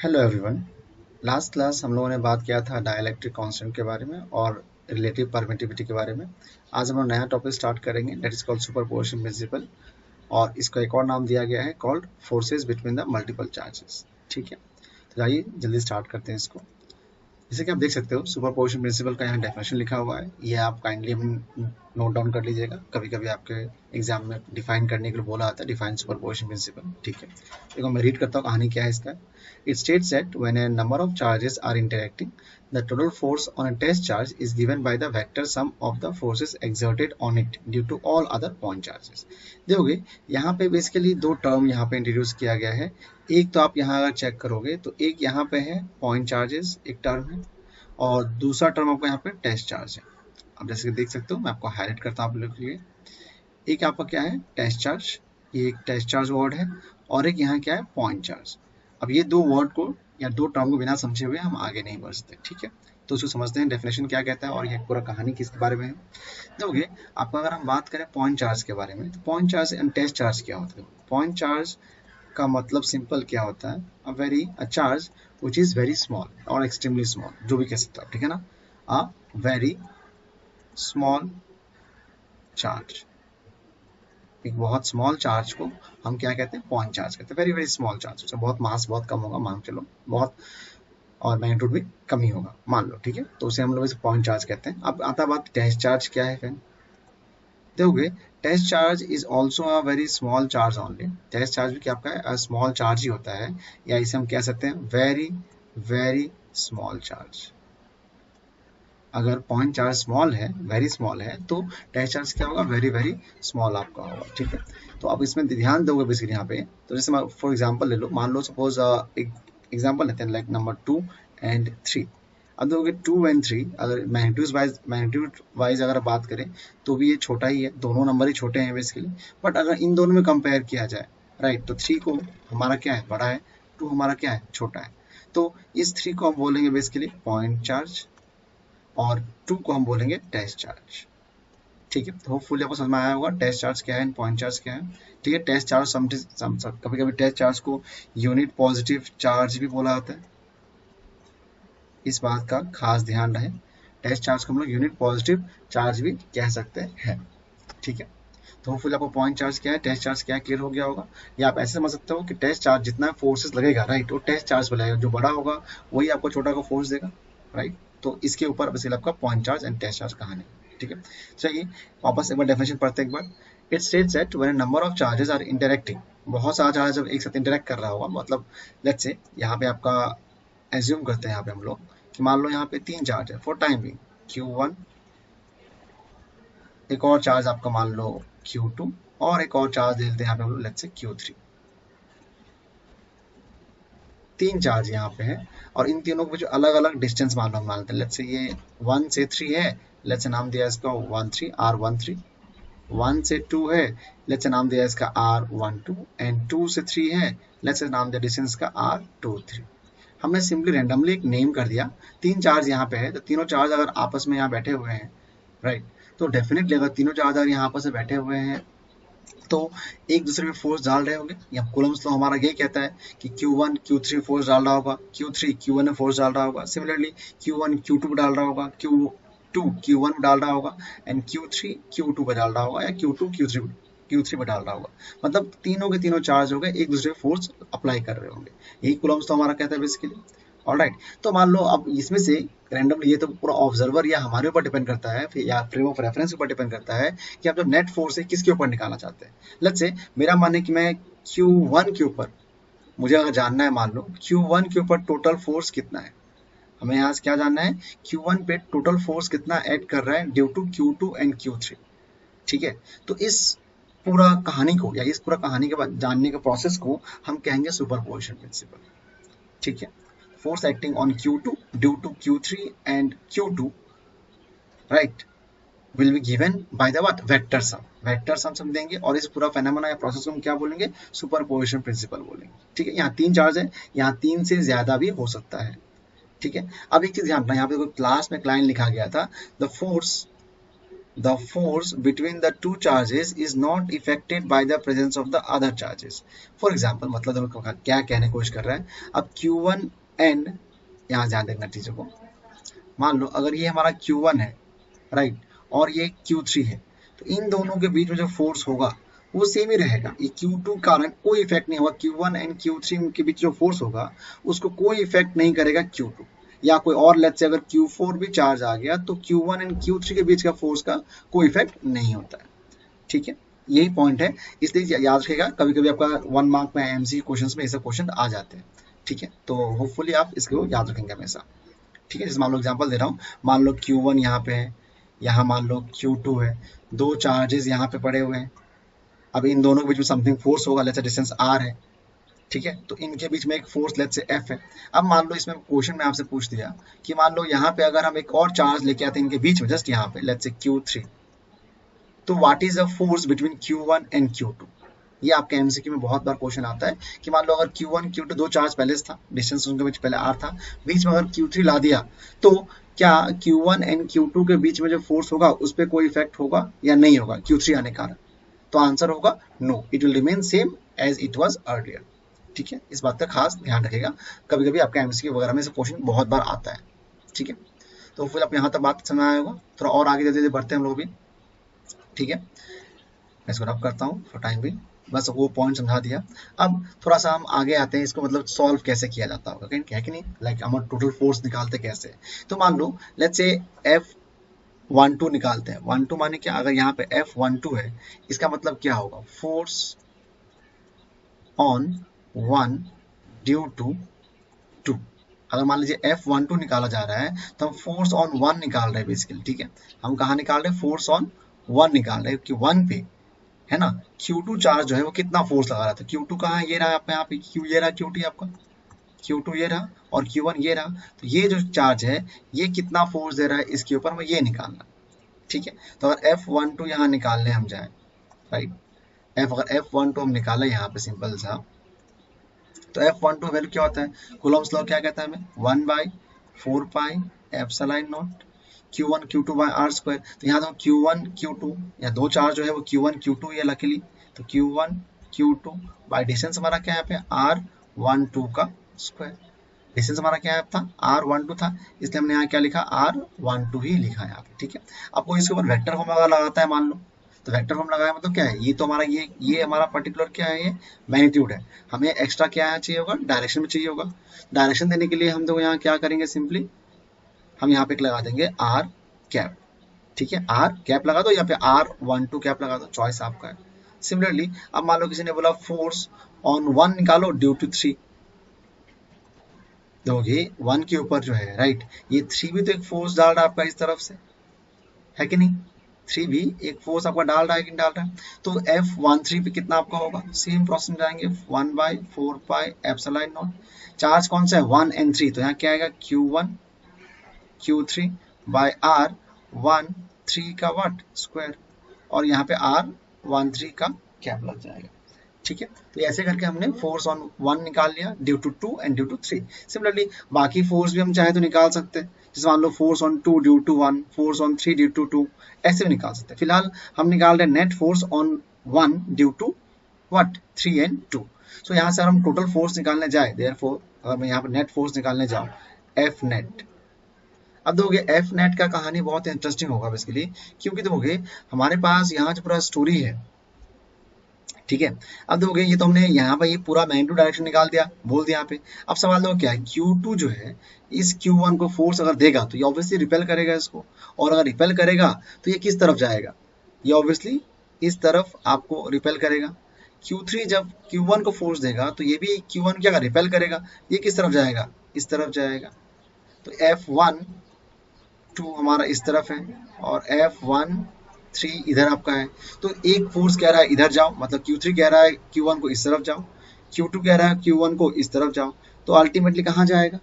Hello everyone. Last class हम लोगों ने बात किया था डाइलेक्ट्रिक कांस्टेंट के बारे में और रिलेटिव परमिटिविटी के बारे में। आज हम लोग नया टॉपिक स्टार्ट करेंगे, that is called superposition principle, और इसका एक और नाम दिया गया है called forces between the multiple charges. ठीक है, तो आइए जल्दी स्टार्ट करते हैं इसको। जैसे कि आप देख सकते हो, सुपरपोजिशन प्रिंसिपल का यहाँ डेफिनेशन लिखा हुआ है, ये आप काइंडली नोट डाउन कर लीजिएगा। कभी कभी आपके एग्जाम में डिफाइन करने के लिए बोला आता है, डिफाइन सुपरपोजिशन प्रिंसिपल। ठीक है, देखो मैं रीड करता हूँ कहानी क्या है इसका। It states that when a number of charges are interacting, the total force on a test charge is given by the vector sum of the forces exerted on it due to all other point charges. देखोगे यहाँ पे basically दो term यहाँ पे introduce किया गया है। एक तो आप यहाँ अगर चेक करोगे तो एक यहाँ पे है पॉइंट चार्जेस, एक टर्म है, और दूसरा टर्म आपको यहाँ पे टेस्ट चार्ज है। अब जैसे कि देख सकते हो, मैं आपको हाईलाइट करता हूँ आप लोग के लिए। एक आपका क्या है, टेस्ट चार्ज, ये एक टेस्ट चार्ज वर्ड है, और एक यहाँ क्या है, पॉइंट चार्ज। अब ये दो वर्ड को या दो टर्म को बिना समझे हुए हम आगे नहीं बढ़ सकते। ठीक है, तो उसको समझते हैं डेफिनेशन क्या कहता है और ये पूरा कहानी किसके बारे में है। देखोगे आपको, अगर हम बात करें पॉइंट चार्ज के बारे में, तो point charge and test charge क्या होता है। पॉइंट चार्ज का मतलब सिंपल क्या होता है, a charge which is very small और एक्सट्रीमली स्मॉल, जो भी कह सकते हो, ठीक है ना। अ वेरी स्मॉल चार्ज, एक बहुत स्मॉल चार्ज को हम क्या कहते हैं, पॉइंट चार्ज कहते हैं। वेरी वेरी स्मॉल चार्ज, उसमें बहुत मास बहुत कम होगा, मान चलो बहुत, और मैग्नीट्यूड भी कम ही होगा, मान लो। ठीक है, तो उसे हम लोग इसे पॉइंट चार्ज कहते हैं। अब आता बात टेस्ट चार्ज क्या है। फिर देखोगे test charge is also a very small charge only. Test charge भी क्या आपका है, स्मॉल चार्ज ही होता है, या इसे हम कह सकते हैं वेरी वेरी स्मॉल चार्ज। अगर पॉइंट चार्ज स्मॉल है, वेरी स्मॉल है, तो टेस्ट चार्ज क्या होगा, वेरी वेरी स्मॉल आपका होगा। ठीक है, तो आप इसमें ध्यान दोगे बेसिकली यहाँ पे। तो जैसे फॉर एग्जांपल ले लो, मान लो सपोज एक एग्जांपल लेते हैं, लाइक नंबर 2 एंड 3। अब देखोगे 2 एंड 3 अगर मैग्नीट्यूड वाइज अगर बात करें तो भी ये छोटा ही है, दोनों नंबर ही छोटे हैं बेसिकली। बट अगर इन दोनों में कंपेयर किया जाए, राइट, तो 3 को हमारा क्या है, बड़ा है, 2 हमारा क्या है, छोटा है। तो इस 3 को हम बोलेंगे बेसिकली पॉइंट चार्ज, और 2 को हम बोलेंगे टेस्ट चार्ज। ठीक है, तो होपफुली आपको समझ में आया होगा टेस्ट चार्ज क्या है, पॉइंट चार्ज क्या है। ठीक है, टेस्ट चार्ज कभी कभी टेस्ट चार्ज को यूनिट पॉजिटिव चार्ज भी बोला जाता है, इस बात का खास ध्यान रहे। टेस्ट चार्ज को हम लोग यूनिट पॉजिटिव चार्ज भी कह सकते हैं। ठीक है, तो होपफुली आपको पॉइंट चार्ज क्या है, टेस्ट चार्ज क्या है, क्लियर हो गया होगा। या आप ऐसे समझ सकते हो कि टेस्ट चार्ज जितना फोर्सेस लगेगा, राइट, वो टेस्ट चार्ज पर लगेगा, जो बड़ा होगा वही आपको छोटा को फोर्स देगा, राइट। तो इसके ऊपर बेसिकली आपका point charge and test charge कहानी। ठीक है, चलिए वापस एक बार डेफिनेशन पढ़ते हैं एक बार। It states that when a number of charges are interacting, बहुत सारा चार्ज जब एक साथ इंटरैक्ट कर रहा होगा, मतलब लेट्स से यहाँ पे आपका एज्यूम करते हैं यहाँ पे हम लोग कि मान लो यहाँ पे 3 चार्ज है फॉर टाइम बिंग, Q1, एक और चार्ज आपका मान लो Q2, और एक और चार्ज दे देते हैं यहाँ पे हम लोग लेट्स से Q3। 3 चार्ज यहाँ पे है, और इन तीनों के जो अलग अलग डिस्टेंस मान लो हम मानते हैं, लेट्स से ये 1 से 3 है, लेट्स से नाम दिया इसका 13 R13। 1 से 2 है, लेट्स से नाम दिया इसका R12, एंड 2 से 3 है, लेट्स से नाम दिया डिस्टेंस का R23। हमने सिंपली रैंडमली एक नेम कर दिया। 3 चार्ज यहाँ पे है, तो तीनों चार्ज अगर आपस में यहाँ बैठे हुए हैं, राइट, तो डेफिनेटली अगर तीनों चार्ज अगर यहाँ आपस में बैठे हुए हैं तो एक दूसरे पे फोर्स डाल रहे होंगे। या कूलम्स लॉ हमारा ये कहता है कि Q1 Q3 फोर्स डाल रहा होगा, Q3 Q1 में फोर्स डाल रहा होगा, सिमिलरली Q1 Q2 पे डाल रहा होगा, Q2 Q1 पे डाल रहा होगा, एंड Q3 Q2 पे डाल रहा होगा, या Q2 Q3 पे डाल रहा होगा। मतलब तीनों के तीनों चार्ज हो गए, एक दूसरे पे फोर्स अप्लाई कर रहे होंगे। यही कूलम्स लॉ हमारा कहता है बेसिकली। ऑलराइट, तो मान लो अब इसमें से रैंडमली, ये तो पूरा ऑब्जर्वर या हमारे ऊपर डिपेंड करता है, फिर या फ्रेम ऑफ रेफरेंस के ऊपर डिपेंड करता है कि आप जब नेट फोर्स है किसके ऊपर निकालना चाहते हैं। लेट्स से मेरा मानना है कि मैं Q1 के ऊपर, मुझे अगर जानना है, मान लो Q1 के ऊपर टोटल फोर्स कितना है, हमें यहाँ से क्या जानना है, Q1 पे टोटल फोर्स कितना ऐड कर रहा है due to Q2 and Q3। ठीक है, तो इस पूरा कहानी को या इस पूरा कहानी के बाद जानने के प्रोसेस को हम कहेंगे सुपरपोजिशन प्रिंसिपल। ठीक है, force acting on Q2 due to Q3 and Q2, right, will be given by the what, vector sum। Vector sum देंगे, और इस पूरा फेनोमेना या प्रोसेस को हम क्या बोलेंगे, सुपरपोजिशन प्रिंसिपल बोलेंगे। ठीक है, यहाँ 3 चार्ज है, यहाँ 3 से ज्यादा भी हो सकता है। ठीक है, अब एक चीज ध्यान रखना, यहाँ पे क्लास में क्लाइन लिखा गया था, the force the force between the two charges is not affected by the presence of the other charges. For example, मतलब देखो क्या कहने की कोशिश कर रहा है. अब Q1 n, यहाँ ध्यान देखना चीजों को. मान लो अगर ये हमारा Q1 है, राइट, और ये Q3 है, तो इन दोनों के बीच में जो फोर्स होगा वो सेम ही रहेगा. ये Q2 कारण कोई इफेक्ट नहीं होगा. Q1 एंड Q3 के बीच जो फोर्स होगा उसको कोई इफेक्ट नहीं करेगा Q2. या कोई और लेट्स से अगर Q4 भी चार्ज आ गया तो Q1 एंड Q3 के बीच का फोर्स का कोई इफेक्ट नहीं होता है. ठीक है, यही पॉइंट है. इसलिए याद रखिएगा, कभी कभी आपका 1 मार्क में एमसी क्वेश्चन में ऐसे क्वेश्चन आ जाते हैं. ठीक है, तो होपफुली आप इसको याद रखेंगे हमेशा. ठीक है, जैसे मान लो एग्जांपल दे रहा हूँ. मान लो Q1 यहाँ पे है, यहाँ मान लो Q2 है, दो चार्जेस यहाँ पे पड़े हुए हैं. अब इन दोनों के बीच में समथिंग फोर्स होगा, लेट्स से डिस्टेंस r है. ठीक है, तो इनके बीच में एक फोर्स लेट्स से F है. अब मान लो इसमें क्वेश्चन में आपसे पूछ दिया कि मान लो यहाँ पे अगर हम एक और चार्ज लेके आते हैं इनके बीच में, जस्ट यहाँ पे लेट्स से Q3, तो what is the force between Q1 and Q2. ये आपके एमसीक्यू में बहुत बार क्वेश्चन आता है कि मान लो अगर Q1 Q2 दो चार्ज पहले था, डिस्टेंस उनके बीच पहले r था, बीच में अगर Q3 ला दिया तो क्या Q1 एंड Q2 के बीच में जो फोर्स होगा उस पर कोई इफेक्ट होगा या नहीं होगा Q3 आने का? तो आंसर होगा no, it will remain same as it was earlier. ठीक है, इस बात का खास ध्यान रखिएगा, कभी कभी आपका एमसीक्यू वगैरह में से क्वेश्चन बहुत बार आता है. ठीक है, तो फिर आप यहाँ तक बात समझ आया होगा. थोड़ा और आगे धीरे बढ़ते हैं हम लोग भी. ठीक है, मैं इसको रब करता हूँ फॉर टाइम भी, बस वो पॉइंट समझा दिया. अब थोड़ा सा हम आगे आते हैं, इसको मतलब सॉल्व कैसे किया जाता होगा, है कि नहीं, लाइक हम टोटल फोर्स निकालते कैसे. तो मान लो लेट्स से F12 निकालते हैं. 12 माने क्या, अगर यहाँ पे F12 है, इसका मतलब क्या होगा, फोर्स ऑन 1 ड्यू टू 2. अगर मान लीजिए F12 निकाला जा रहा है तो हम फोर्स ऑन 1 निकाल रहे हैं बेसिकली. ठीक है, हम कहाँ निकाल रहे हैं, फोर्स ऑन 1 निकाल रहे हैं कि 1 पे है ना Q2 चार्ज जो है वो कितना फोर्स लगा रहा था. Q2 कहाँ है, ये रहा आपका यहाँ पे Q, ये रहा Q2 आपका, Q2 ये रहा और Q1 ये रहा. तो ये जो चार्ज है ये कितना फोर्स दे रहा है इसके ऊपर, हमें ये निकालना. ठीक है, तो अगर F12 यहाँ निकालने हम जाए, राइट, अगर F12 हम निकाले यहाँ पे सिंपल सा, तो F12 वैल्यू क्या होता है, कूलम्स लॉ क्या कहता है हमें, 1/4 pi epsilon naught Q1 Q2 by r square. तो यहाँ तो Q1 Q2 या दो चार्ज जो है वो Q1 Q2 ये लकीली, तो Q1 Q2 बाय डिस्टेंस हमारा क्या है यहाँ पे R12 का स्क्वायर. डिस्टेंस हमारा क्या है था, R12 था, इसलिए हमने यहाँ क्या लिखा, R12 ही लिखा है यहाँ पे. ठीक है, आपको इसके ऊपर वेक्टर फॉर्मूला लगाता है मान लो, तो वेक्टर फॉर्म लगाया मतलब क्या है, ये तो हमारा ये हमारा पर्टिकुलर क्या है, ये मैग्नीट्यूड है. हमें एक्स्ट्रा क्या चाहिए होगा, डायरेक्शन में चाहिए होगा. डायरेक्शन देने के लिए हम तो यहाँ क्या करेंगे, सिंपली हम यहाँ पे लगा देंगे R कैप. ठीक है, R कैप लगा दो, यहाँ पे R12 कैप लगा दो, चॉइस आपका है. सिमिलरली अब मान लो किसी ने बोला फोर्स ऑन 1 निकालो ड्यू टू 3, दोगे 1 के ऊपर जो है, राइट, ये 3 भी तो एक फोर्स डाल रहा है आपका इस तरफ से, है कि नहीं, 3 भी एक फोर्स आपका डाल रहा है कि नहीं डाल रहा है. तो F13 पे कितना आपका होगा, सेम प्रोसेस जाएंगे, 1/4 पाई एप्सिलॉन नॉट. चार्ज कौन सा है, 1 and 3, तो यहाँ क्या आएगा, Q1 Q3 बाय R13 का वाट स्क्वायर, और यहाँ पे R13 का कैप लग जाएगा. ठीक है, तो ऐसे करके हमने फोर्स ऑन 1 निकाल लिया due to 2 and due to 3. Similarly बाकी फोर्स भी हम चाहे तो निकाल सकते हैं, जैसे मान लो force on 2 due to 1, force on 3 due to 2, ऐसे भी निकाल सकते हैं. फिलहाल हम निकाल रहे हैं net force on 1 due to what, 3 and 2. So यहाँ से हम टोटल फोर्स निकालने जाए, देयरफॉर अगर मैं यहाँ पर नेट फोर्स निकालने जाऊँ, F नेट. अब देखोगे F नेट का कहानी बहुत इंटरेस्टिंग होगा बेसिकली, क्योंकि देखोगे हमारे पास यहाँ जो पूरा स्टोरी है. ठीक है, अब देखोगे ये तो हमने यहाँ पर ये पूरा मैग्नीट्यूड डायरेक्शन निकाल दिया, बोल दिया यहाँ पे. अब सवाल देखो क्या है, Q2 जो है इस Q1 को फोर्स अगर देगा तो ये ऑब्वियसली रिपेल करेगा इसको, और अगर रिपेल करेगा तो ये किस तरफ जाएगा, ये ऑब्वियसली इस तरफ आपको रिपेल करेगा. Q3 जब Q1 को फोर्स देगा तो ये भी Q1 क्या रिपेल करेगा, ये किस तरफ जाएगा, इस तरफ जाएगा. तो F12 हमारा इस तरफ है और F13 इधर आपका है. तो एक फोर्स कह रहा है इधर जाओ, मतलब Q3 कह रहा है Q1 को इस तरफ जाओ, Q2 कह रहा है Q1 को इस तरफ जाओ. तो अल्टीमेटली कहाँ जाएगा,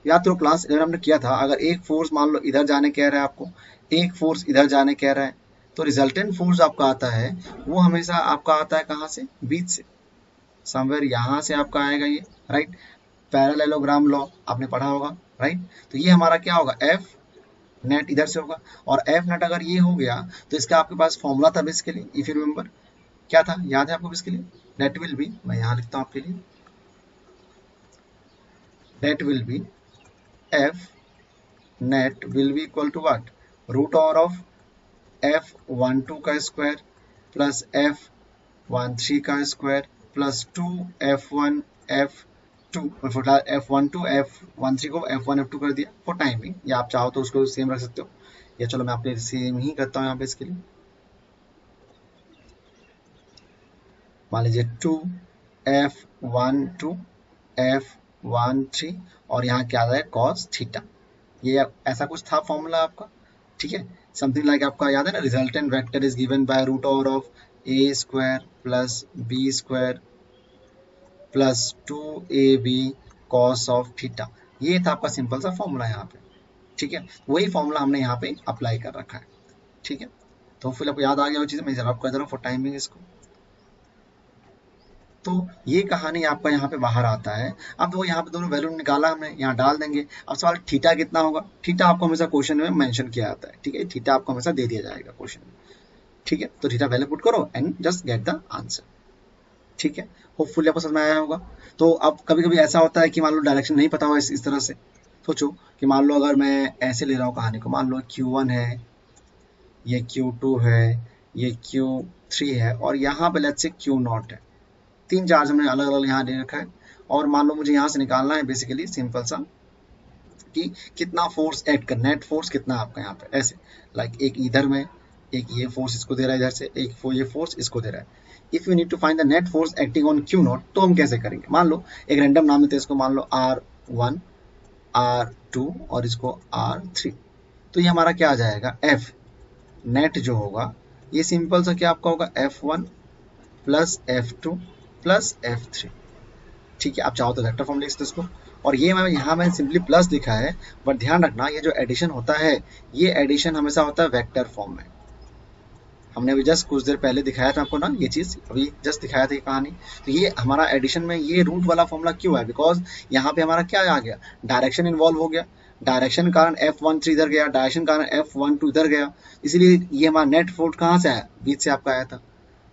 याद तो क्लास 11 हमने किया था, अगर एक फोर्स मान लो इधर जाने कह रहा है आपको, एक फोर्स इधर जाने कह रहा है, तो रिजल्टेंट फोर्स आपका आता है वो हमेशा आपका आता है कहाँ से, बीच से, समवेयर यहाँ से आपका आएगा ये, राइट. पैरेललोग्राम लॉ आपने पढ़ा होगा, राइट. तो ये हमारा क्या होगा, नेट इधर से होगा, और एफ नेट अगर ये हो गया तो इसका आपके पास फॉर्मूला था बेसिकली, इफ यू रिमेंबर, क्या था, याद है आपको इसके लिए? नेट विल बी, मैं यहाँ लिखता हूँ आपके लिए, net will be F net will be equal to what, root over of F12 का स्क्वायर प्लस F13 का square plus 2F1 F2 F12 F13 को F1 F2 कर दिया फॉर टाइमिंग, या आप चाहो तो उसको सेम रख सकते हो, या चलो मैं आपके सेम ही करता हूँ यहाँ पे इसके लिए। मान लीजिए 2F12 F13 और यहाँ क्या आ रहा है cos थीटा, ये ऐसा कुछ था फॉर्मूला आपका, ठीक है। समथिंग लाइक आपका याद है ना, resultant vector is given by root over of a square plus b square plus 2ab cos of theta, ये था आपका सिंपल सा फॉर्मूला यहाँ पे, ठीक है। वही फॉर्मूला हमने यहाँ पे अप्लाई कर रखा है, ठीक है। तो फिर आपको याद आ गया वो चीज़, मैं रब कर दे रहा हूँ फॉर टाइमिंग इसको। तो ये कहानी आपका यहाँ पे बाहर आता है। अब वो यहाँ पे दोनों वैल्यू निकाला हमने, यहाँ डाल देंगे। अब सवाल थीटा कितना होगा, थीटा आपको हमेशा क्वेश्चन में मेंशन किया जाता है, ठीक है, थीटा आपको हमेशा दे दिया जाएगा क्वेश्चन में, ठीक है। तो थीटा वैल्यू पुट करो and just get the answer, ठीक है। होपफुली आपको समझ में आया होगा। तो अब कभी कभी ऐसा होता है कि मान लो डायरेक्शन नहीं पता हो, इस तरह से सोचो कि मान लो अगर मैं ऐसे ले रहा हूँ कहानी को, मान लो Q1 है, ये Q2 है, ये Q3 है, और यहाँ पे लेट्स से Q0 है, तीन चार्ज हमने अलग अलग यहाँ दे रखा है। और मान लो मुझे यहाँ से निकालना है बेसिकली सिंपल सा कि कितना फोर्स एक्ट कर, नेट फोर्स कितना है आपका यहाँ पे, ऐसे लाइक एक इधर में, एक ये फोर्स इसको दे रहा है इधर से, एक ये फोर्स इसको दे रहा है। If you need to find the net force acting on Q0, तो हम कैसे करेंगे? मान लो एक रैंडम नाम देते हैं इसको, मान लो R1 R2 और इसको R3। तो ये हमारा क्या आ जाएगा, F नेट जो होगा ये सिंपल सा क्या आपका होगा, F1 plus F2 plus F3, ठीक है। आप चाहो तो वेक्टर फॉर्म लिख सकते इसको, और ये मैं यहाँ मैंने सिंपली प्लस लिखा है, बट ध्यान रखना ये जो एडिशन होता है, ये एडिशन हमेशा होता है वेक्टर फॉर्म में। हमने अभी जस्ट कुछ देर पहले दिखाया था आपको ना, ये चीज़ अभी जस्ट दिखाया था ये कहानी। तो ये हमारा एडिशन में ये रूट वाला फॉर्मूला क्यों है, बिकॉज यहाँ पे हमारा क्या आ गया, डायरेक्शन इन्वॉल्व हो गया, डायरेक्शन कारण F13 इधर गया, डायरेक्शन कारण F12 इधर गया, इसीलिए ये हमारा नेट फोर्स कहाँ से आया, बीच से आपका आया था,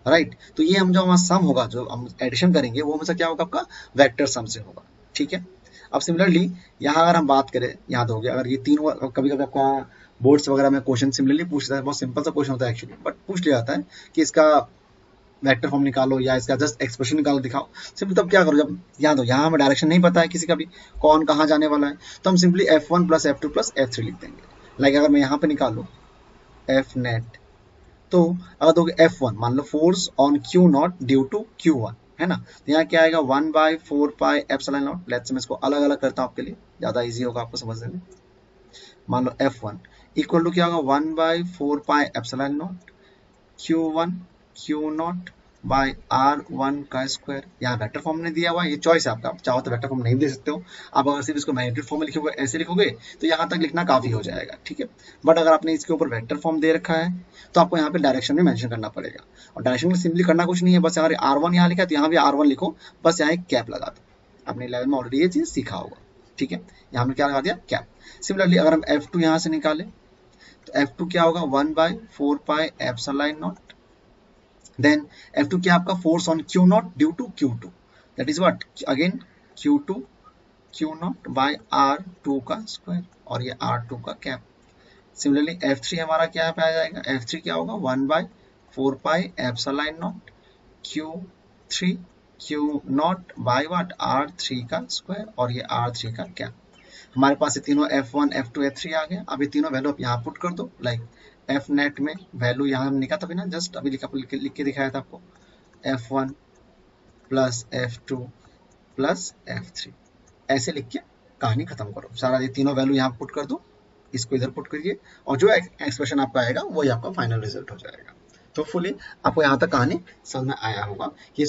राइट। तो ये हम जो हमारा सम होगा, जो हम एडिशन करेंगे, वो हमेशा क्या होगा आपका वेक्टर सम से होगा, ठीक है। अब सिमिलरली यहाँ अगर हम बात करें, याद हो गया, अगर ये तीनों कभी कभी आपका बोर्ड्स वगैरह में क्वेश्चन सिमिलरली पूछता है, बहुत सिंपल सा क्वेश्चन होता है एक्चुअली, बट पूछ लिया जाता है कि इसका वेक्टर फॉर्म निकालो या इसका जस्ट एक्सप्रेशन निकालो दिखाओ। सिंपल तब क्या करो, जब याद हो यहाँ हमें डायरेक्शन नहीं पता है किसी का भी, कौन कहाँ जाने वाला है, तो हम simply F1 plus F2 plus F3 लिख देंगे। लाइक अगर मैं यहाँ पे निकालू F नेट, तो अगर दोगे F1, मान लो force on Q0 due to Q1, है ना, तो यहाँ क्या आएगा 1/4πε0। लेट्स मैं इसको अलग अलग करता हूँ आपके लिए, ज़्यादा इजी होगा आपको समझने में। मान लो F1 इक्वल टू क्या होगा 1/4πε0 Q1 Q0 बाय R1 का स्क्वायर। यहाँ वेक्टर फॉर्म ने दिया हुआ है, ये चॉइस है आपका, आप चाहो तो वेक्टर फॉर्म नहीं दे सकते हो। आप अगर सिर्फ इसको मैग्नीट्यूड फॉर्म में लिखोगे, ऐसे लिखोगे, तो यहाँ तक लिखना काफी हो जाएगा, ठीक है। बट अगर आपने इसके ऊपर वेक्टर फॉर्म दे रखा है, तो आपको यहाँ पे डायरेक्शन भी मेंशन करना पड़ेगा। और डायरेक्शन में सिंपली करना कुछ नहीं है, बस अगर R1 यहाँ लिखा है तो यहाँ भी R1 लिखो, बस यहाँ एक कैप लगा दो। आपने 11 में ऑलरेडी ये चीज सीखा होगा, ठीक है। यहाँ हमने क्या लगा दिया, कैप। सिमिलरली अगर हम F2 यहाँ से निकालें, तो F2 क्या होगा 1/4πε0। देन F2 क्या आपका force on Q0 due to Q2, that is what, again Q2 Q0 by R2 का स्क्वायर, और ये R2 का कैप। सिमिलरली F3 हमारा क्या पे आ जाएगा, F3 क्या होगा 1/4πε0 Q3 Q0 by what R3 का स्क्वायर, और ये R3 का कैप। हमारे पास ये तीनों F1 F2 F3 आ गया। अब ये तीनों वैल्यू आप यहाँ पुट कर दो, लाइक F नेट में वैल्यू यहाँ हमने लिखा था ना, जस्ट अभी लिख के दिखाया था आपको, F1 plus F2 plus F3, ऐसे लिख के कहानी खत्म करो। सारा ये तीनों वैल्यू यहाँ पुट कर दो, इसको इधर पुट करिए, और जो एक्सप्रेशन आपका आएगा वही आपका फाइनल रिजल्ट हो जाएगा। तो फुली आपको यहाँ तक कहानी समझ में आया होगा कि